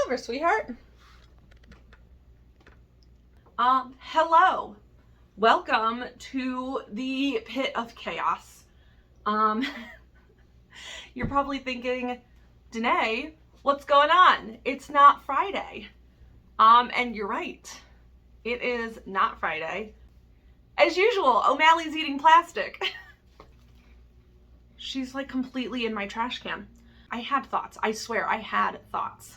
over, sweetheart. Hello. Welcome to the pit of chaos. You're probably thinking, Danae, what's going on? It's not Friday. And you're right. It is not Friday. As usual, O'Malley's eating plastic. She's like completely in my trash can. I had thoughts. I swear I had thoughts.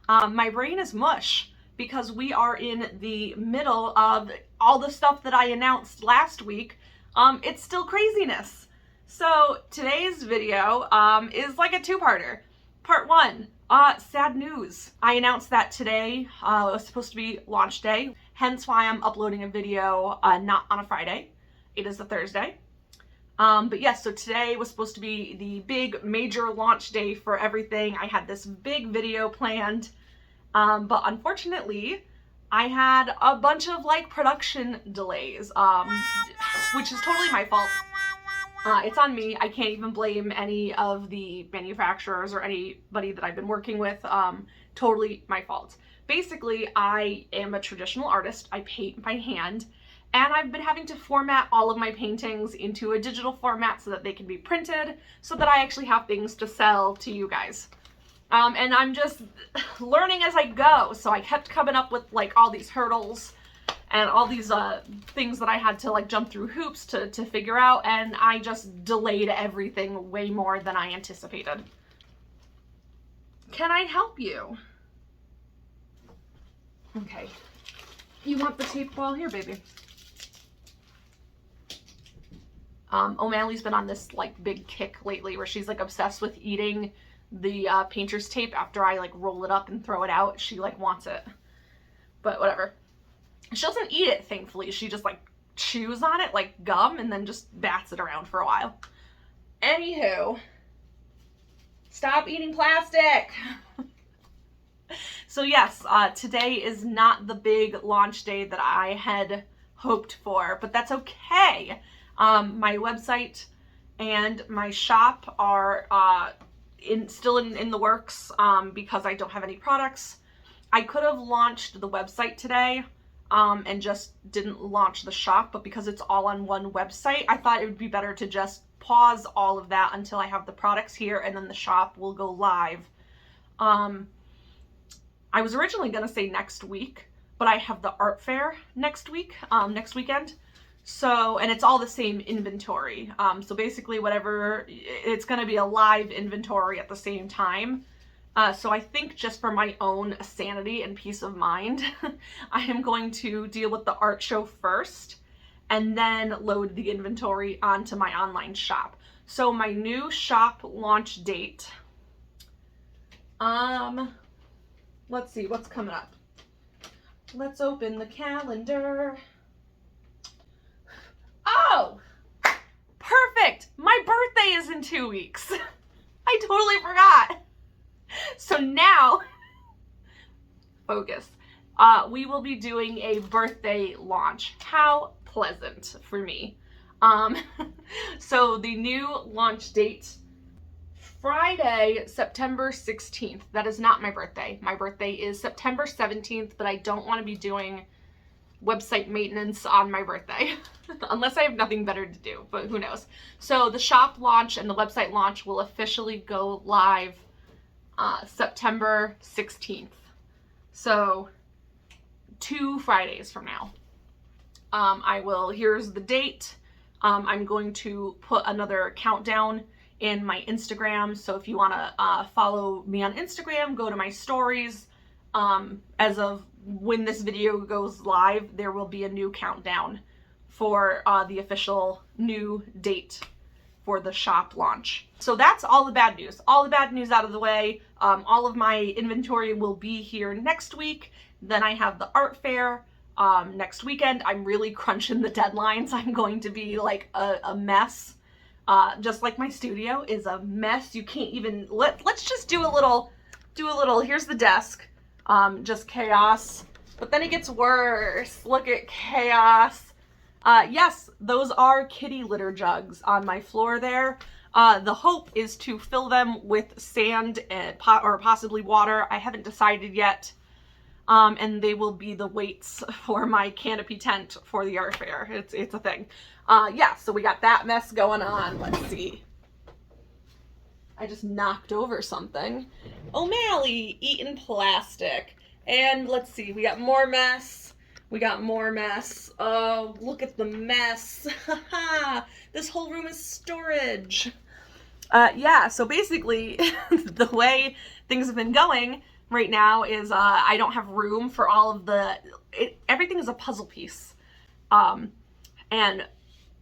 My brain is mush because we are in the middle of all the stuff that I announced last week. It's still craziness. So today's video is like a two-parter. Part one, sad news. I announced that today was supposed to be launch day, hence why I'm uploading a video not on a Friday. It is a Thursday. But yes, so today was supposed to be the big major launch day for everything. I had this big video planned, but unfortunately I had a bunch of like production delays, which is totally my fault. It's on me. I can't even blame any of the manufacturers or anybody that I've been working with. Totally my fault. Basically, I am a traditional artist. I paint by hand. And I've been having to format all of my paintings into a digital format so that they can be printed, so that I actually have things to sell to you guys. And I'm just learning as I go, so I kept coming up with like all these hurdles and all these things that I had to like jump through hoops to figure out, and I just delayed everything way more than I anticipated. Can I help you? Okay. You want the tape ball? Here, baby. O'Malley's been on this like big kick lately where she's like obsessed with eating the painter's tape after I like roll it up and throw it out. She like wants it, but whatever. She doesn't eat it, thankfully. She just like chews on it like gum and then just bats it around for a while. Anywho, stop eating plastic. So yes, today is not the big launch day that I had hoped for, but that's okay. My website and my shop are still in the works because I don't have any products. I could have launched the website today and just didn't launch the shop, but because it's all on one website, I thought it would be better to just pause all of that until I have the products here, and then the shop will go live. I was originally going to say next week, but I have the art fair next week, next weekend. So, and it's all the same inventory. So basically whatever, it's going to be a live inventory at the same time. So I think just for my own sanity and peace of mind, I am going to deal with the art show first and then load the inventory onto my online shop. So my new shop launch date, let's see what's coming up. Let's open the calendar. Oh, perfect. My birthday is in 2 weeks. I totally forgot. So now, focus. We will be doing a birthday launch. How pleasant for me. So the new launch date, Friday, September 16th. That is not my birthday. My birthday is September 17th, but I don't want to be doing website maintenance on my birthday unless I have nothing better to do, but who knows. So the shop launch and the website launch will officially go live September 16th. So 2 Fridays from now. Here's the date. I'm going to put another countdown in my Instagram. So if you want to follow me on Instagram, go to my stories. As of when this video goes live, there will be a new countdown for the official new date for the shop launch. So that's all the bad news. All the bad news out of the way. All of my inventory will be here next week. Then I have the art fair next weekend. I'm really crunching the deadlines. I'm going to be like a mess. Just like my studio is a mess. You can't even, let's just do a little, here's the desk. Just chaos. But then it gets worse. Look at chaos. Yes, those are kitty litter jugs on my floor there. The hope is to fill them with sand and or possibly water. I haven't decided yet. And they will be the weights for my canopy tent for the art fair. It's a thing. Yeah, so we got that mess going on. Let's see. I just knocked over something. O'Malley eating plastic. And let's see, we got more mess. We got more mess. Oh, look at the mess. This whole room is storage. Yeah, so basically the way things have been going right now is I don't have room for all of everything is a puzzle piece. And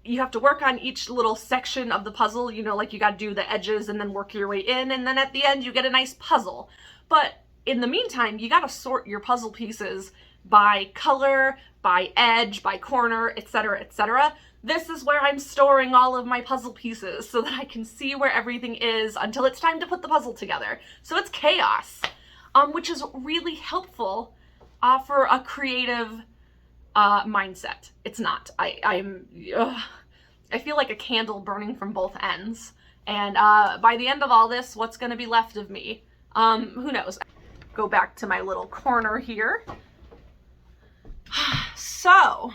you have to work on each little section of the puzzle, you know, like you got to do the edges and then work your way in, and then at the end you get a nice puzzle. But in the meantime, you got to sort your puzzle pieces by color, by edge, by corner, etc., etc. This is where I'm storing all of my puzzle pieces so that I can see where everything is until it's time to put the puzzle together. So it's chaos. Which is really helpful for a creative mindset. It's not. I feel like a candle burning from both ends. And by the end of all this, what's going to be left of me? Who knows? Go back to my little corner here. So,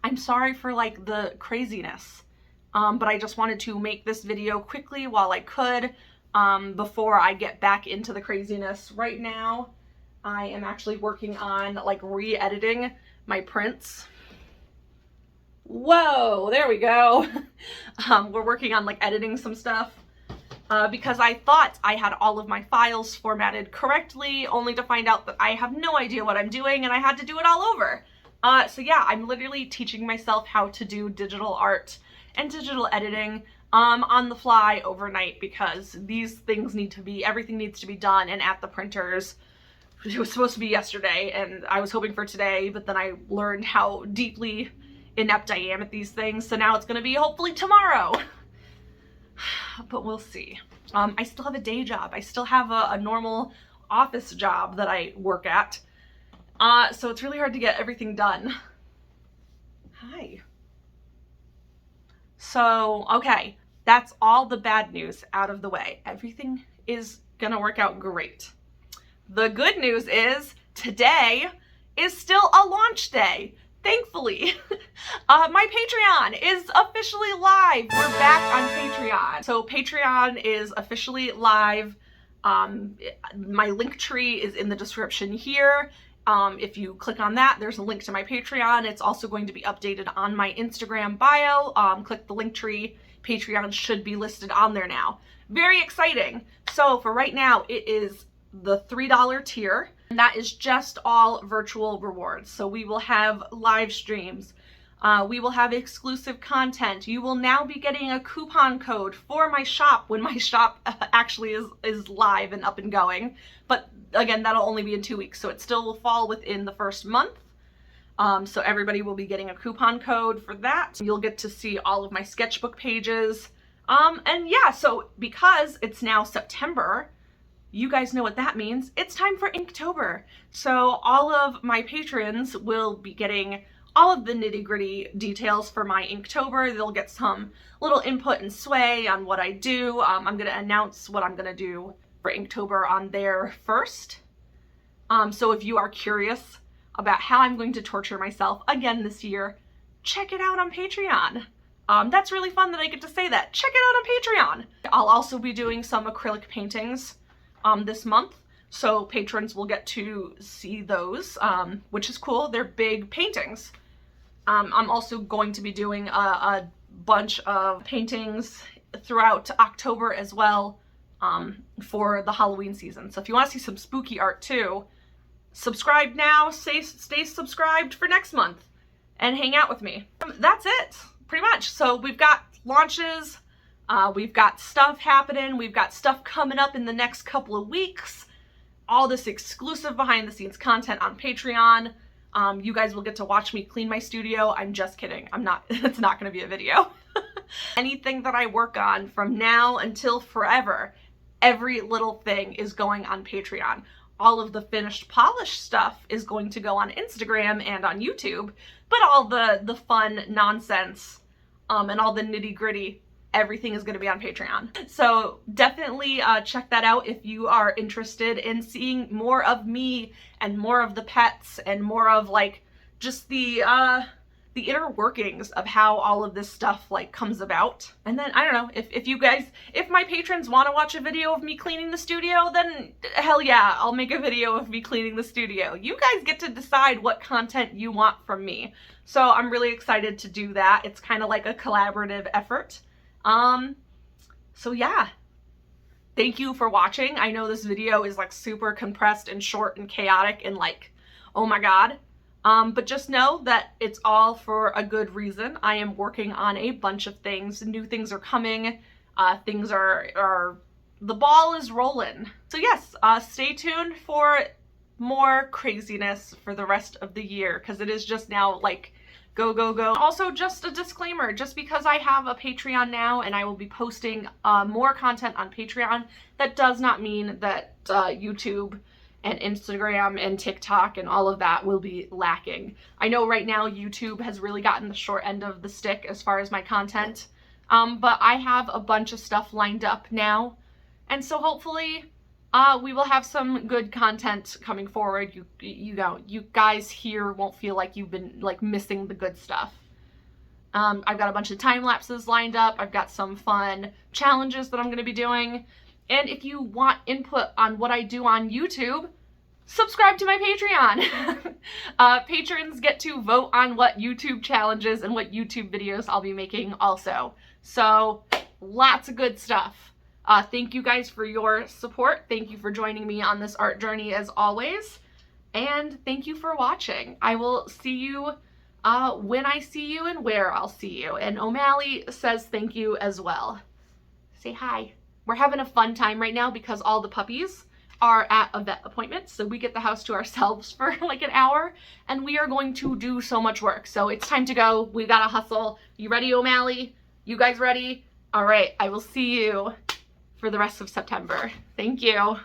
I'm sorry for like the craziness, but I just wanted to make this video quickly while I could. Before I get back into the craziness. Right now, I am actually working on like re-editing my prints. Whoa, there we go. We're working on like editing some stuff because I thought I had all of my files formatted correctly, only to find out that I have no idea what I'm doing and I had to do it all over. So yeah, I'm literally teaching myself how to do digital art and digital editing on the fly overnight, because these things everything needs to be done and at the printers. It was supposed to be yesterday and I was hoping for today, but then I learned how deeply inept I am at these things, so now it's going to be hopefully tomorrow. But we'll see. I still have a day job. I still have a normal office job that I work at. So it's really hard to get everything done. Hi. So, okay, that's all the bad news out of the way. Everything is gonna work out great. The good news is today is still a launch day, thankfully. My Patreon is officially live. We're back on Patreon. So Patreon is officially live. My link tree is in the description here. If you click on that, there's a link to my Patreon. It's also going to be updated on my Instagram bio. Click the link tree. Patreon should be listed on there now. Very exciting. So for right now, it is the $3 tier, and that is just all virtual rewards. So we will have live streams. We will have exclusive content. You will now be getting a coupon code for my shop when my shop actually is live and up and going. But again, that'll only be in 2 weeks, so it still will fall within the first month. So everybody will be getting a coupon code for that. You'll get to see all of my sketchbook pages. And yeah, so because it's now September, you guys know what that means. It's time for Inktober. So all of my patrons will be getting all of the nitty-gritty details for my Inktober. They'll get some little input and sway on what I do. I'm going to announce what I'm going to do for Inktober on there first. So if you are curious about how I'm going to torture myself again this year, check it out on Patreon. That's really fun that I get to say that. Check it out on Patreon. I'll also be doing some acrylic paintings this month, so patrons will get to see those, which is cool. They're big paintings. I'm also going to be doing a bunch of paintings throughout October as well, for the Halloween season. So if you want to see some spooky art too, subscribe now, stay subscribed for next month, and hang out with me. That's it, pretty much. So we've got launches, we've got stuff happening, we've got stuff coming up in the next couple of weeks, all this exclusive behind the scenes content on Patreon. You guys will get to watch me clean my studio. I'm just kidding. It's not going to be a video. Anything that I work on from now until forever, every little thing is going on Patreon. All of the finished polished stuff is going to go on Instagram and on YouTube, but all the fun nonsense and all the nitty gritty, everything is going to be on Patreon. So definitely check that out if you are interested in seeing more of me and more of the pets and more of like just the inner workings of how all of this stuff like comes about. And then I don't know, if my patrons want to watch a video of me cleaning the studio, then hell yeah, I'll make a video of me cleaning the studio. You guys get to decide what content you want from me. So I'm really excited to do that. It's kind of like a collaborative effort. So yeah, thank you for watching. I know this video is like super compressed and short and chaotic and like, oh my God. But just know that it's all for a good reason. I am working on a bunch of things. New things are coming. Things are the ball is rolling. So yes, stay tuned for more craziness for the rest of the year, because it is just now like go, go, go. Also, just a disclaimer, just because I have a Patreon now and I will be posting more content on Patreon, that does not mean that YouTube and Instagram and TikTok and all of that will be lacking. I know right now YouTube has really gotten the short end of the stick as far as my content, but I have a bunch of stuff lined up now, and so hopefully we will have some good content coming forward. You guys here won't feel like you've been like missing the good stuff. I've got a bunch of time lapses lined up. I've got some fun challenges that I'm going to be doing. And if you want input on what I do on YouTube, subscribe to my Patreon. Patrons get to vote on what YouTube challenges and what YouTube videos I'll be making also. So lots of good stuff. Thank you guys for your support. Thank you for joining me on this art journey as always. And thank you for watching. I will see you when I see you and where I'll see you. And O'Malley says thank you as well. Say hi. We're having a fun time right now because all the puppies are at a vet appointment, so we get the house to ourselves for like an hour, and we are going to do so much work. So it's time to go. We gotta hustle. You ready, O'Malley? You guys ready? All right, I will see you for the rest of September. Thank you.